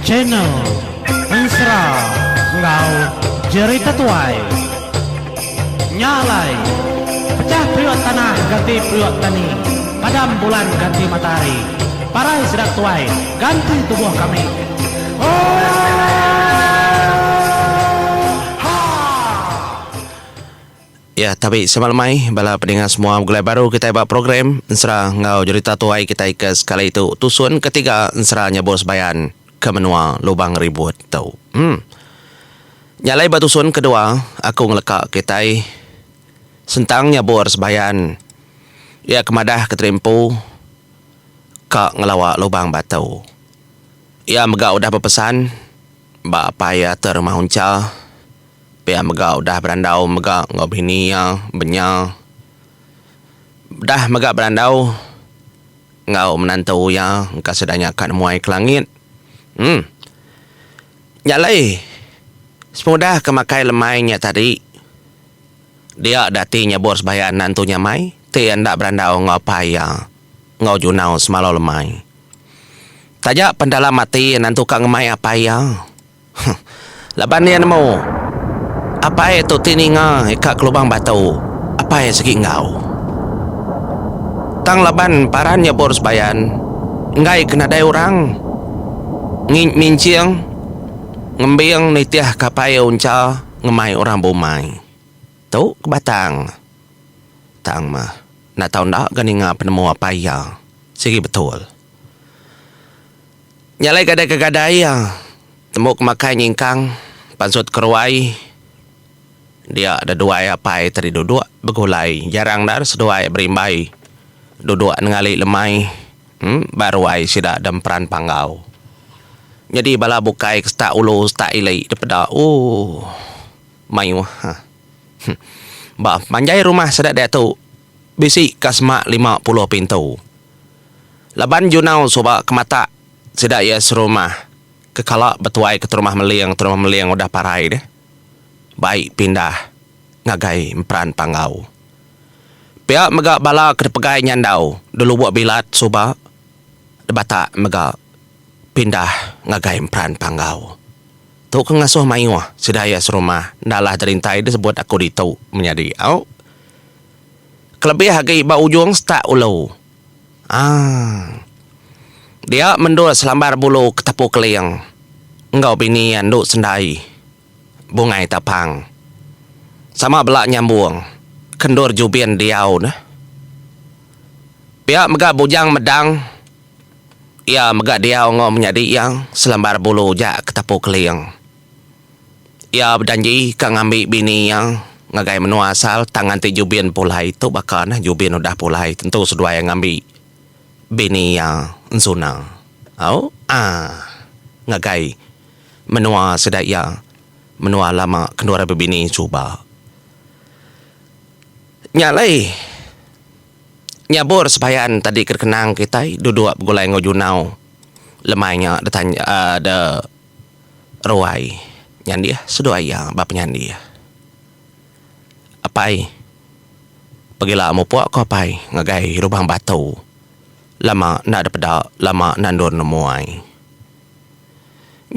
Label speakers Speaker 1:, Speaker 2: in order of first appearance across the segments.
Speaker 1: channel Ensra Ngau Jerita Tuai Nyalai Pecah priok tanah ganti priok tani, padam bulan ganti matahari, parai sedak tuai ganti tubuh kami.
Speaker 2: Ya, tapi semalamai bala pendengar semua mulai baru kita buat program Ensra Ngau Jerita Tuai kita ikas kali itu tusun ketiga Ensra nyabur sebayan ke menua lubang ribut tau. Nyalai batusun kedua aku ngelekak kita sentang nyabur sebayan ya kemadah keterimpu kak ngelawak lubang batu. Ya megak udah berpesan ba paya termah unca. Pia megak udah berandau megak ngobini ya benya. Dah megak berandau ngau menantu ya engkau sedanya akan muai ke langit. Nyalai semudah kemakai lemainya tadi. Dia datinya bor sebayan nantunya mai. Tian dak berandau ngau paya ngau junau semalau lemai. Tajak pendalam mati nantu kang ngemai apa ya. Laban ni nemu. Apa itu tininga ikat kelubang batu. Apa yang segi ngau. Tang laban parannya bor sebayan. Ngai kena dai orang. Minciang ngembiang nitiah kapai unca ngemai orang bomai. Tu kebatang. Tang mah. Nak tahu ndak ganinga penemu apa ya. Segi betul. Nyalai gadai-gadai ya. Temu kemakai nyingkang. Pansut keruai. Dia ada dua apa tadi duduk begulai. Jarang dar sedua berimbai. Duduk ngali lemai. Baru ai sida demperan panggau. Jadi bala bukai kestak ulu stak ilai daripada mayu Bah manjai rumah sedak dia tu bisi kasmak 50 pintu. Laban junau soba kemata sedak ya serumah kekalak betuai ke rumah meliang udah parai deh. Baik pindah ngagai emperan panggau. Pihak megak bala ke pegai nyandau dulu buat bilat soba debata megak pindah ngagai emperan panggau. Tu kengasuh mayu sedaya serumah dalah derintai disebut aku ditau menjadi kelebih hagai ba ujung stak ulau. Dia mendur selambar bulu ketapu keliang. Engkau bini anduk sendai bungai tapang sama belak nyambung kendur jubian diau nah. Pihak megak bujang medang. Ya megak diau ngau menjadi yang selambar bulu jak ketapu keliang. Ya berjanji kang ambil bini yang ngagai menua asal tangan ti jubin pulai tu bakal nah jubin udah pulai tentu sedua yang ambil bini yang ensuna. Ngagai menua sedai yang menua lama kendura bini cuba. Nyalai nyabur sebayan tadi kerkenang kita duduk begulai ngojunau lemainya datanya ada ruai. Nyandi sedua ya bap nyandi. Apai pagilah mo puak ko apai ngagai rubang batu. Lama nak daripada lama nandur nemuai.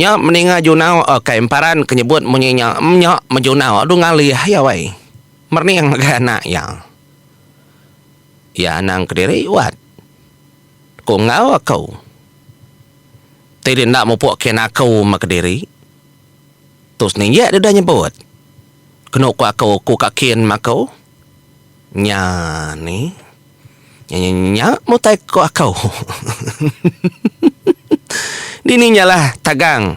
Speaker 2: Nya meninga junau keemparan kenyebut munyinya nya menjunau adu ngalih ya wai. Merniang ngagai anak ya. Ya nang kediri wat. Ko ngau kau. Tidak nak mo puak kena kau mak kediri. Terus ni ya dia dah nyebut. Kena ku kakin makau. Nya ni. Nya mutai ku akau. Dini nyalah tagang.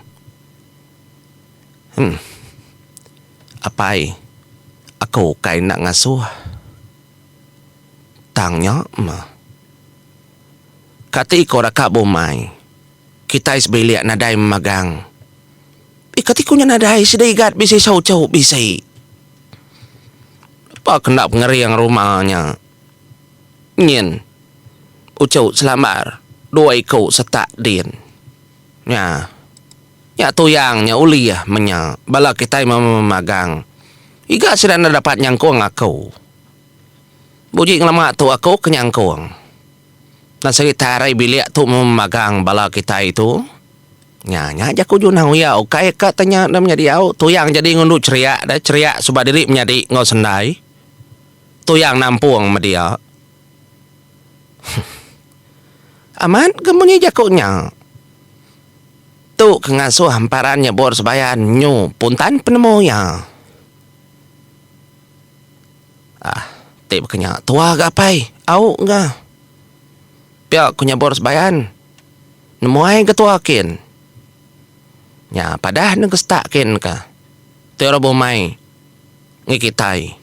Speaker 2: Apai aku kai nak ngasuh. Tangnya mah. Kati ko rakak bomai. Kita isbiliak nadai magang. Katikunya nadai sedaigat bisa sau-sau bisa. Apa kena pengeriang rumahnya. Nyen. Ucau selamar. Dua ikut setak din. Ya. Ya tuyangnya uli ya menya. Bala kita memagang. Iga sedang dapat nyangkung aku. Buji ngelamak tu aku kenyangkung. Dan sekitarai bilik tu memagang bala kita itu. Nya jaku junau ya okay katanya na menjadi au tuyang jadi ngundu ceria dah ceria subah diri menjadi ngau sendai. Tuyang nampung sama dia. Aman kemunyi jakunya. Tu kengasuh hamparannya bor sebayan nyu puntan penemu ya. Tip kenya tua gapai au enggak. Pia kunya bor sebayan. Nemu ai ketuakin. Nya padah nengkestakin ka. Tero bomai. Ngikitai.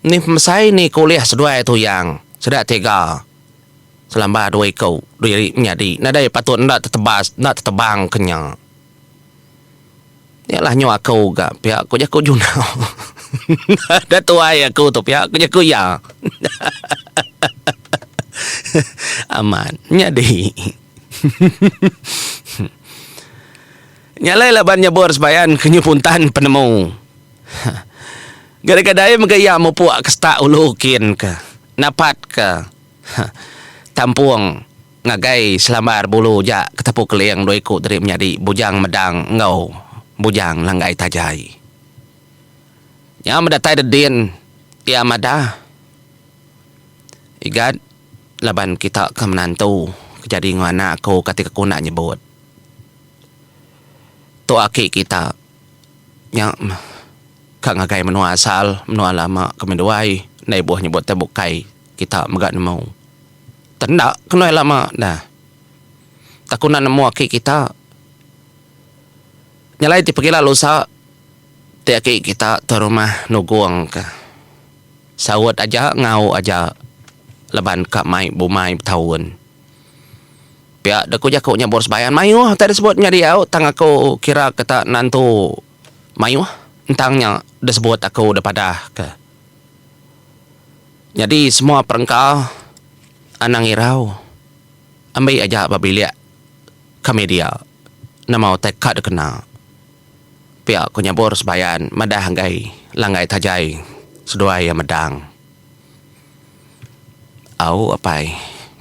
Speaker 2: Ni mesai ni kuliah sedua itu yang sedak tega. Selamba dua ikau diri menjadi nadai patut nak tetebang kenya. Yalah nyo aku gak pihak aku jaku junau. Dah tuai aku tu pihak aku jaku ya. Aman nyadi. Nyalai laban nyabor sebayan kenyupuntan penemu. Gara-gara megaya mo puak kesta ulukin ka. Napat ka. Tampung ngagai selambar bulu ja ketepuk keliang dua ikut dari menjadi bujang medang ngau bujang langgai tajai. Ya mendatai dedin ya madah. Igat laban kita ke menantu kejadi ngana aku ketika aku nak nyebut. Tu aki kita nya kak ngagai menua asal menua lama kemenduai nai buah nyebut tebukai kita megat nemu. Tendak kena lama dah. Takunan nemu aki kita. Nyalai ti pergi lalu sa ti aki kita tu rumah nuguang ke. Sawat aja ngau aja leban kak mai bumai tahun. Pihak deku jakunya bor sebayan mayu tadi sebutnya dia tang aku kira kata nantu mayu entangnya dah sebut aku dah padah ke. Jadi semua perengkau anang irau ambil aja babilia kami dia nama tekad kena pihak ku nyabor sebayan madah hanggai langgai tajai sedua yang medang au apai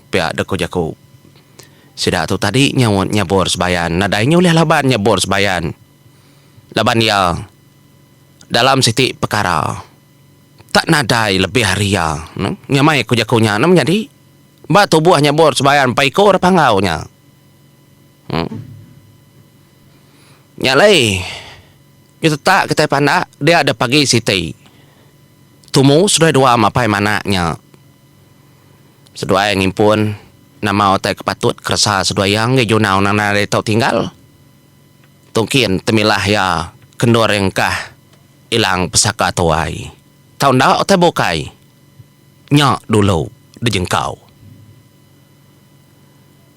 Speaker 2: pihak deku jaku sidak tu tadi nyawon nyabor sebayan nadainya oleh laban nyabor sebayan laban dia dalam siti perkara tak nadai lebih haria nyamai ku jakunya nam jadi batu buahnya bor sebayan paikor pangaunya. Nyalai. Itu tak kita pandak dia ada pagi siti. Tumu sudah dua mapai manaknya. Sedua yang impun nama otai kepatut kerasa sedua yang ngejunau nang nare tau tinggal. Tungkin temilah ya kendor yang kah ilang pesaka tuai. Tahun dah otai bokai. Nyak dulu dijengkau.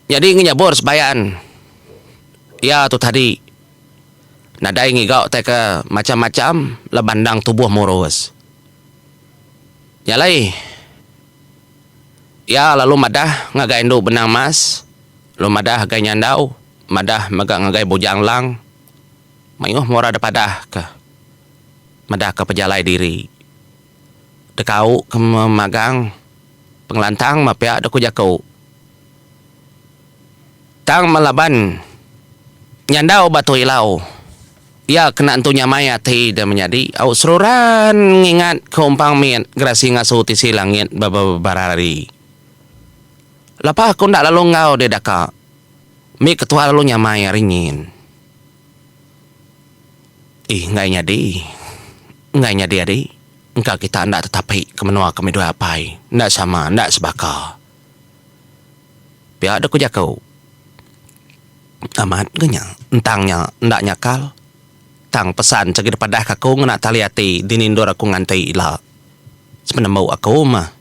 Speaker 2: Jadi ngejabor sebayan. Ya tu tadi. Nadai ngigau teka macam-macam lebandang tubuh morus. Nyalai. Ya lalu madah ngagai induk benang mas. Lalu madah ngagai nyandau. Madah megak ngagai bujang lang. Mayuh mora dapadah ke. Madah ke pejalai diri. Dekau ke magang. Pengelantang mapiak deku jakau. Tang melaban nyandau batu ilau. Ya kena entunya maya ti dan menjadi au seruran ngingat keumpang mian grasi ngasu tisi langit babarari. Lapa aku ndak lalu ngau de daka. Mi ketua lalu nyamaya ringin. Ngai nyadi adi. Engkau kita ndak tetapi kemenua kemedua apai. Ndak sama ndak sebaka. Pihak deku jakau. Amat genya entangnya ndak nyakal tang pesan cegir padah kaku ngena taliati dinindor aku ngantai ila sebenarnya mau aku mah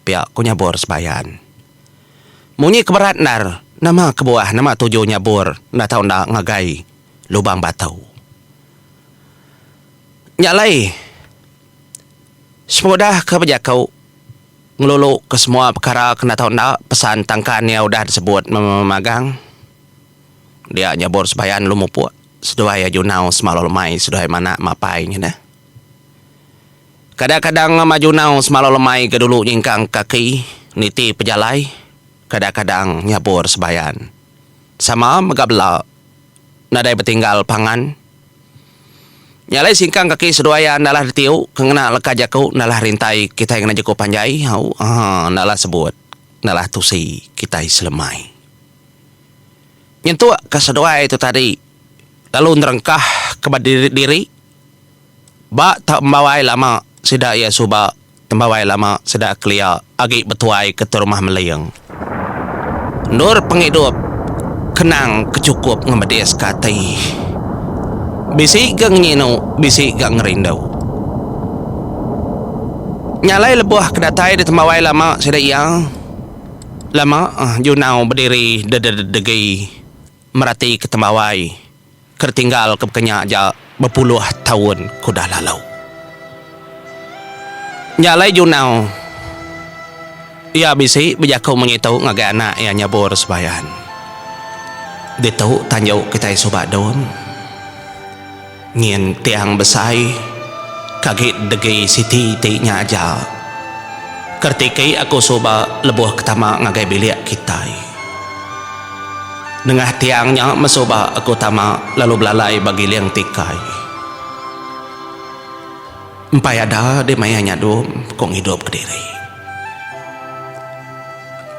Speaker 2: pihak ku nyabor sebayan munyi keberat nar nama kebuah nama tujuh nyabor ndak tahu ndak ngagai lubang batau nyalai semudah ke pejakau ngelulu ke semua perkara kena tahu ndak pesan tangkannya udah disebut memagang. Dia nyabor sebayan lu mupu sedua ya junau semalol mai sedua mana mapainya dah. Kadang-kadang majunau semalol mai ke dulu nyingkang kaki niti pejalai. Kadang-kadang nyabor sebayan. sama megabla nadai bertinggal pangan. Nyalai singkang kaki seduaya nalah ditiu kengena leka jaku nalah rintai kita yang najaku panjai hau nalah sebut nalah tusi kita selemai. Nyentuak ke seduaya itu tadi lalu nerengkah kepada diri ba tak membawai lama sida ia suba membawai lama sida kelia agi betuai ke rumah melayang. Nur penghidup kenang kecukup ngemedias katai. Bisi gang nyino, bisi gang rindu. Nyalai lebuah kedatai di temawai lama sida yang lama junau berdiri degi merati ke temawai kertinggal ke kenya aja berpuluh tahun kuda lalau. Nyalai junau ia bisi berjakau mengitu ngagai anak yang nyabur sebayan. Dia tahu tanjau kita sobat daun. Ngien tiang besai kaget degi siti tinya aja. Kertikai aku soba lebuh ketama ngagai bilik kita. Dengah tiangnya mesoba aku tama lalu belalai bagi liang tikai. Empai ada di mayanya dum kong hidup ke diri.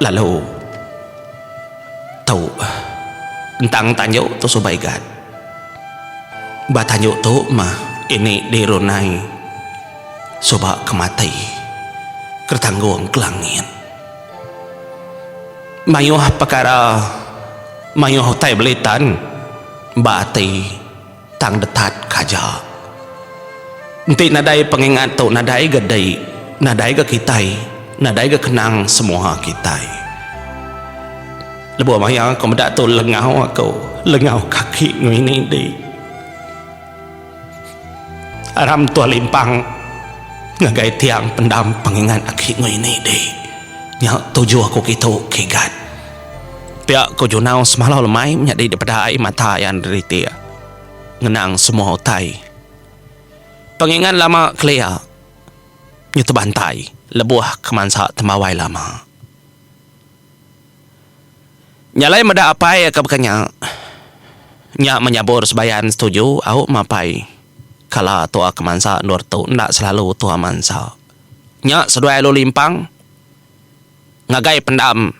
Speaker 2: Lalu tahu tentang tanjau tu subaigat. Batanyo tu mah ini dirunai soba kemati kertangguang kelangin mayuh perkara mayuh tai belitan bati tang detat kaja nanti nadai pengingat tu nadai gedai nadai ke kitai nadai ke kenang semua kitai lebuh maya kau mendak tu lengau aku lengau kaki ngini di aram tua limpang ngagai tiang pendam pengingat akhi ini deh nyak tuju aku gitu kigat pihak ko junau semalau lemai menjadi daripada air mata yang deriti ngenang semua utai pengingat lama kelia nyutu bantai lebuah kemansa temawai lama nyalai meda apa ya kebekanya nyak menyabur sebayan setuju au mapai kala tua kemansa nur tu ndak selalu tua mansa nya seduai lu limpang ngagai pendam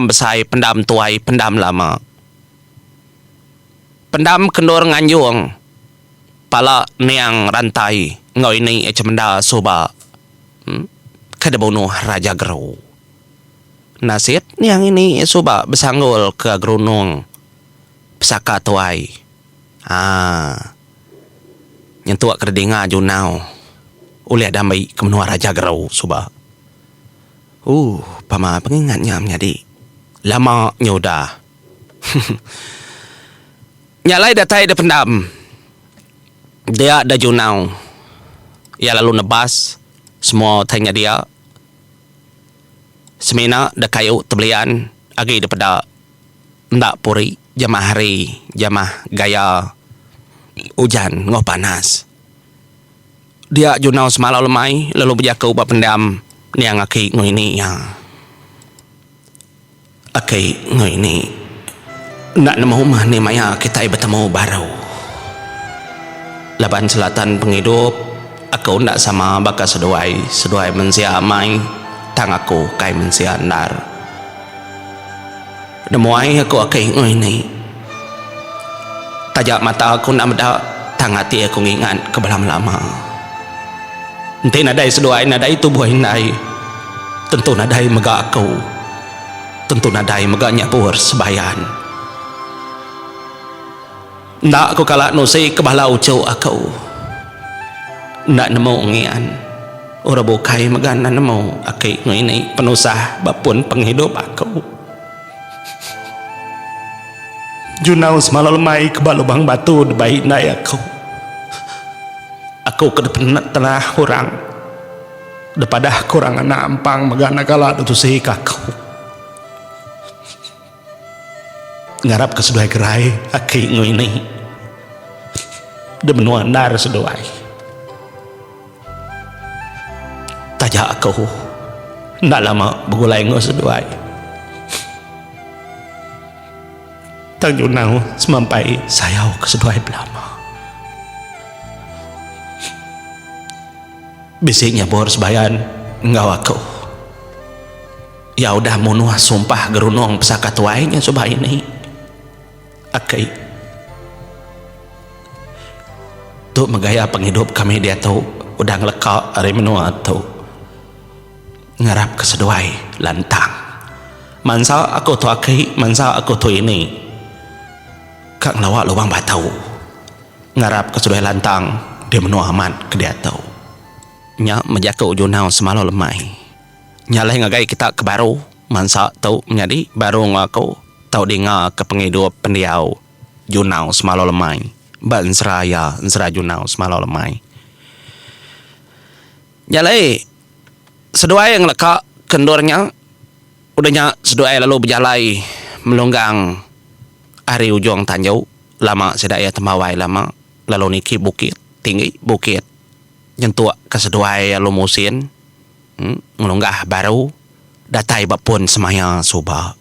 Speaker 2: besai pendam tuai pendam lama pendam kendur nganjung pala niang rantai ngoi ni cemenda soba kadebono raja geru nasib niang ini soba besanggul ke grunung pesaka tuai nyentuak kerdinga junau oleh damai ke menua raja gerau suba pama pengingatnya menjadi lama nyoda nyalai datai da pendam dia ada junau ia lalu nebas semua tanya dia semina da kayu tebelian agi daripada ndak puri jamah hari jamah gaya hujan ngoh panas dia junau semalau lemai lalu berjaka ubah pendam niang aki ngoh ini ya aki ngoh ini nak nemu mah ni maya kita bertemu baru laban selatan penghidup aku ndak sama baka seduai mensia amai tang aku kai mensia nar nemuai aku aki ngoh ini tajak mata aku nak meda tang hati aku ngingat kebelam lama nanti nadai seduai nadai tubuh indai tentu nadai mega aku tentu nadai mega nyapur sebayan nak aku kalak nusi kebala ucau aku nak nemu ngian ora bukai mega nemu aki ngini penusah bapun penghidup aku junau semalau lemai ke lubang batu di baik naik aku ke depan telah kurang daripada kurang anak ampang megana kala itu sih kakau ngarap ke seduai gerai aki ini de menua nar seduai tajak aku ndak lama begulai ngos seduai Tang Junau semampai sayau keseduai belama. Bisiknya bor sebayan ngau aku. Ya udah munuh sumpah gerunong pesaka tuainya coba ini. Akai. Tu megaya penghidup kami dia tu udah ngelekak hari menua tu. Ngarap keseduai lantang. Mansa aku tu akai, mansa aku tu ini. Kak lawak lubang batau. Ngarap keseduai lantang dia menua aman ke dia tu. Nya menjaga Junau semalam lemai. Nyalai ngagai kita ke baru. Mansa tu menjadi baru ngaku. Tau dengar ke penghidup pendiau Junau semalam lemai. Ban seraya Junau semalam lemai. Nyalai seduai yang lekak kendornya. Udahnya seduai lalu berjalai melonggang hari ujung Tanjau. Lama sedaya temawai lama. Lalu niki bukit tinggi bukit. Nyentuak keseduai lalu musin. Melonggah baru. Datai bapun semaya suba.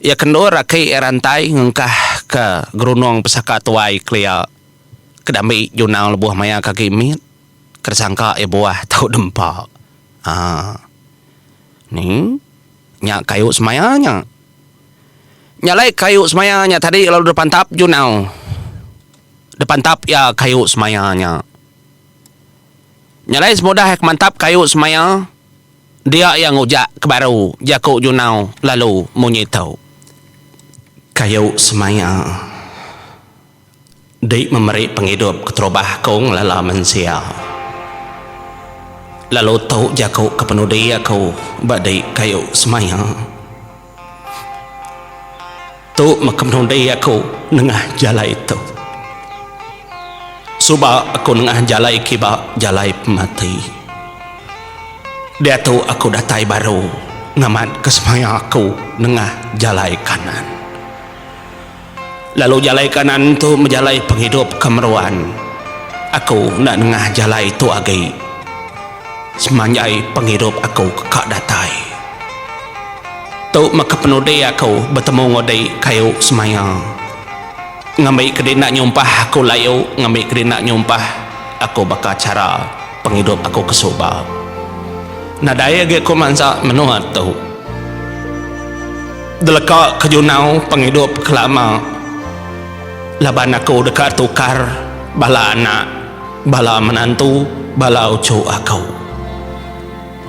Speaker 2: Ya kendor rakai rantai ngengkah ke gerunong pesaka tuai klia. Kedambi Junau lebuah maya kaki mit. Kersangka buah tau dempak. Ni nyak kayu semayanya. Nyalai kayu semayanya tadi lalu depan tap Junau. Depan tap ya kayu semayanya. Nyalai semudah hek mantap kayu semaya. Dia yang ujak ke baru jaku Junau lalu munyitau. Kayu semaya. Di memberi penghidup keterubah kong lala mensia. Lalu tau jaku kepenudi aku badai kayu semaya. Tu mekepenudi aku nengah jalai itu. Suba aku nengah jalai kiba jalai mati. Dia tu aku datai baru ngamat kesemaya aku nengah jalai kanan. Lalu jalai kanan tu menjalai penghidup kemeruan. Aku nak nengah jalai tu agai. Semanjai penghidup aku kekak datai. Tu mekepenudi aku bertemu ngodai kayu semaya. Ngambil kedai nak nyumpah aku layu. Ngambil kedai nak nyumpah aku bakal cara penghidup aku kesuba. Nadaya ge ko mansa menuat tu. Deleka ke Junau penghidup kelama. Laban aku dekat tukar bala anak, bala menantu, bala ucu aku.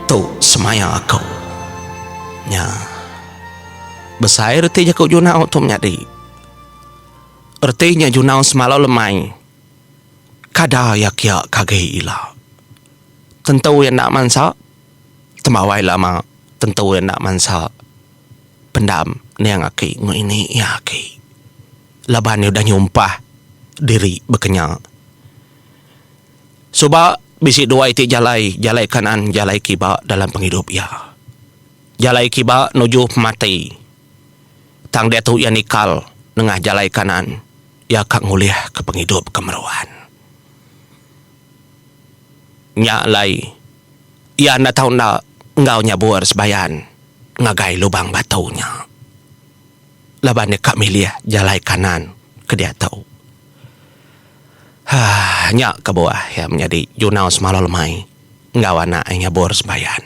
Speaker 2: Tu semaya aku. Nya. Besar erti jaku Junau tu menjadi. Ertinya Junau semalau lemai. Kada yak kagei ila. Tentu yang nak mansa. Temawai lama. Tentu yang nak mansa. Pendam ni yang aki. Ini ya aki. Laban ni udah nyumpah. Diri berkenyak. Sebab bisi dua iti jalai. Jalai kanan, jalai kiba dalam penghidup ya. Jalai kiba nuju mati. Tang dia tu yang nikal. Nengah jalai kanan. Ya kak nguliah ke penghidup kemeruan. Nyak lai. Ya na tahu na ngau nyabur sebayan. Ngagai lubang batunya. Laban ni kak milih jalai kanan. Ke dia tahu. Nyak ke bawah ya menjadi Junau semalam lemai. Ngau anak nyabur sebayan.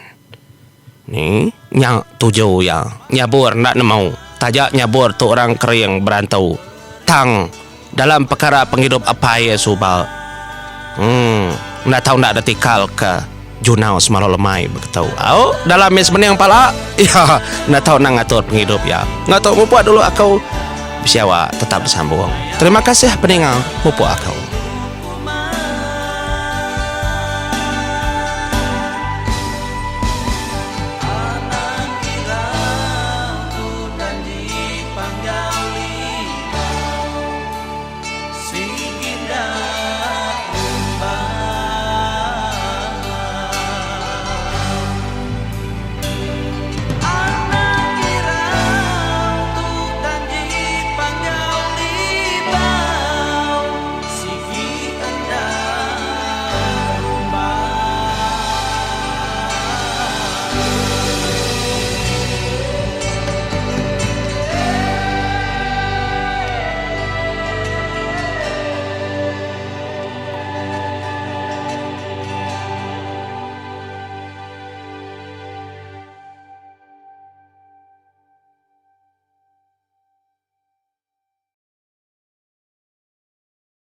Speaker 2: Ni nyak tujuh ya. Nyabur nak nemau. Tajak nyabur tu orang kering berantau. Tang dalam perkara penghidup apa ya subal. Nak tahu nak ada tikal ke Junau semalam lemai begitu. Dalam mes yang pala. Ya, nak tahu nak ngatur penghidup ya. Ngatur mumpuk dulu aku. Bisiawa tetap bersambung. Terima kasih pendengar mumpuk aku.